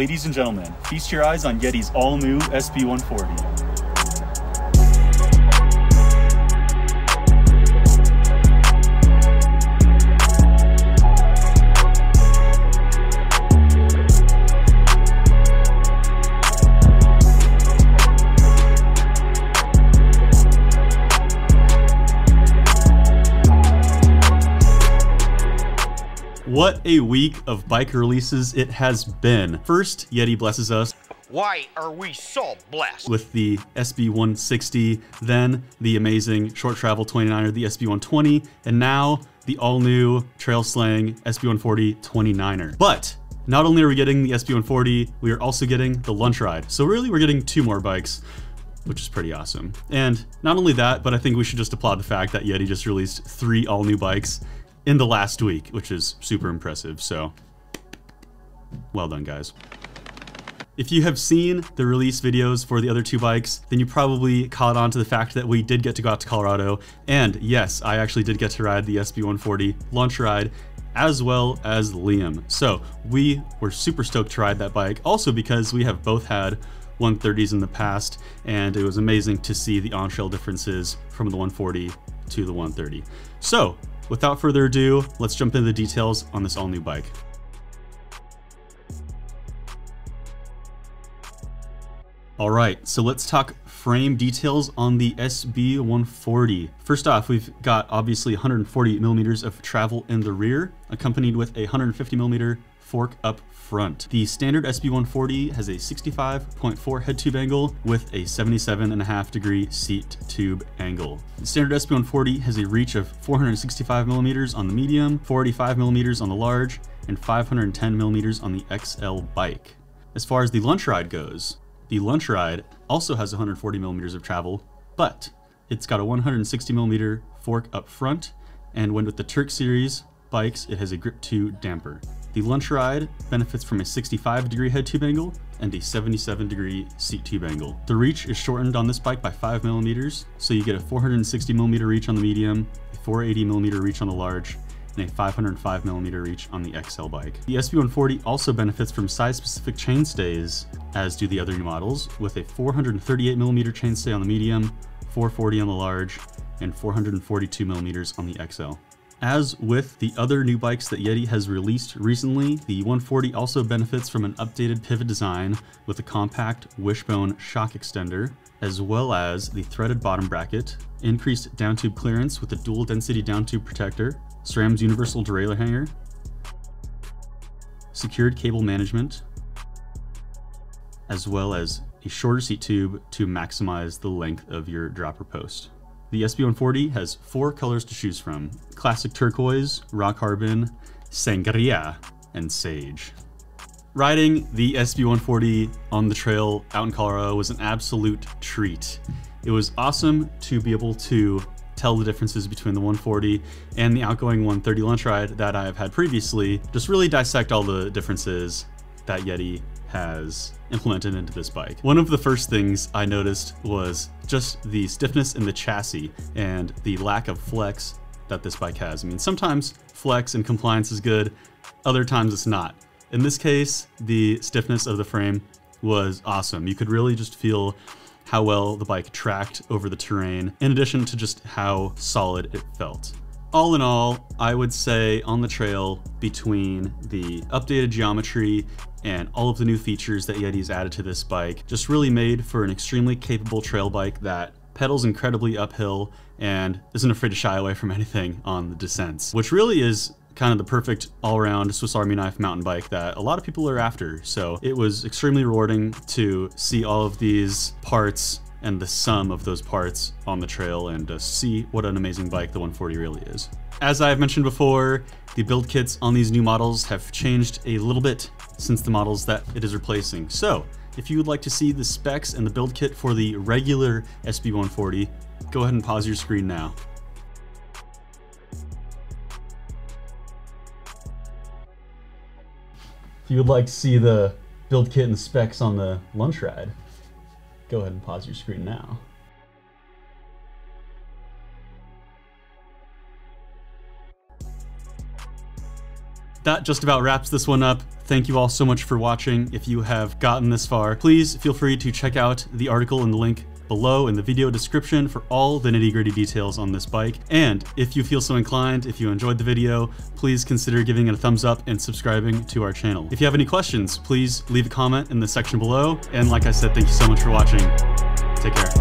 Ladies and gentlemen, feast your eyes on Yeti's all-new SB140. What a week of bike releases it has been. First, Yeti blesses us. Why are we so blessed? With the SB160, then the amazing short travel 29er, the SB120, and now the all-new trail slaying SB140 29er. But not only are we getting the SB140, we are also getting the lunch ride. So really, we're getting two more bikes, which is pretty awesome. And not only that, but I think we should just applaud the fact that Yeti just released 3 all-new bikes in the last week, which is super impressive. So well done, guys. If you have seen the release videos for the other 2 bikes, then you probably caught on to the fact that we did get to go out to Colorado. And yes, I actually did get to ride the SB140 launch ride, as well as Liam. So we were super stoked to ride that bike, also because we have both had 130s in the past, and it was amazing to see the on-trail differences from the 140 to the 130. So without further ado, let's jump into the details on this all-new bike. All right, so let's talk frame details on the SB140. First off, we've got obviously 140 millimeters of travel in the rear, accompanied with a 150 millimeter fork up front. The standard SB140 has a 65.4 head tube angle with a 77.5 degree seat tube angle. The standard SB140 has a reach of 465 millimeters on the medium, 485 millimeters on the large, and 510 millimeters on the XL bike. As far as the lunch ride goes, the lunch ride also has 140 millimeters of travel, but it's got a 160 millimeter fork up front, and when with the Turk series bikes, it has a Grip 2 damper. The lunch ride benefits from a 65 degree head tube angle and a 77 degree seat tube angle. The reach is shortened on this bike by 5 millimeters, so you get a 460 millimeter reach on the medium, a 480 millimeter reach on the large, and a 505 millimeter reach on the XL bike. The SB140 also benefits from size-specific chainstays, as do the other new models, with a 438 millimeter chainstay on the medium, 440 on the large, and 442 millimeters on the XL. As with the other new bikes that Yeti has released recently, the 140 also benefits from an updated pivot design with a compact wishbone shock extender, as well as the threaded bottom bracket, increased down tube clearance with a dual density down tube protector, SRAM's universal derailleur hanger, secured cable management, as well as a shorter seat tube to maximize the length of your dropper post. The SB140 has 4 colors to choose from: classic turquoise, raw carbon, sangria, and sage. Riding the SB140 on the trail out in Colorado was an absolute treat. It was awesome to be able to tell the differences between the 140 and the outgoing 130 lunch ride that I've had previously, just really dissect all the differences that Yeti has implemented into this bike. One of the first things I noticed was just the stiffness in the chassis and the lack of flex that this bike has. I mean, sometimes flex and compliance is good, other times it's not. In this case, the stiffness of the frame was awesome. You could really just feel how well the bike tracked over the terrain, in addition to just how solid it felt. All in all, I would say on the trail, between the updated geometry and all of the new features that Yeti's added to this bike, just really made for an extremely capable trail bike that pedals incredibly uphill and isn't afraid to shy away from anything on the descents, which really is kind of the perfect all-around Swiss Army knife mountain bike that a lot of people are after. So it was extremely rewarding to see all of these parts and the sum of those parts on the trail and see what an amazing bike the 140 really is. As I've mentioned before, the build kits on these new models have changed a little bit since the models that it is replacing. So if you would like to see the specs and the build kit for the regular SB140, go ahead and pause your screen now. If you would like to see the build kit and specs on the lunch ride, go ahead and pause your screen now. that just about wraps this one up. Thank you all so much for watching. If you have gotten this far, please feel free to check out the article and the link below in the video description for all the nitty-gritty details on this bike. And if you feel so inclined, if you enjoyed the video, please consider giving it a thumbs up and subscribing to our channel. If you have any questions, please leave a comment in the section below. And like I said, thank you so much for watching. Take care.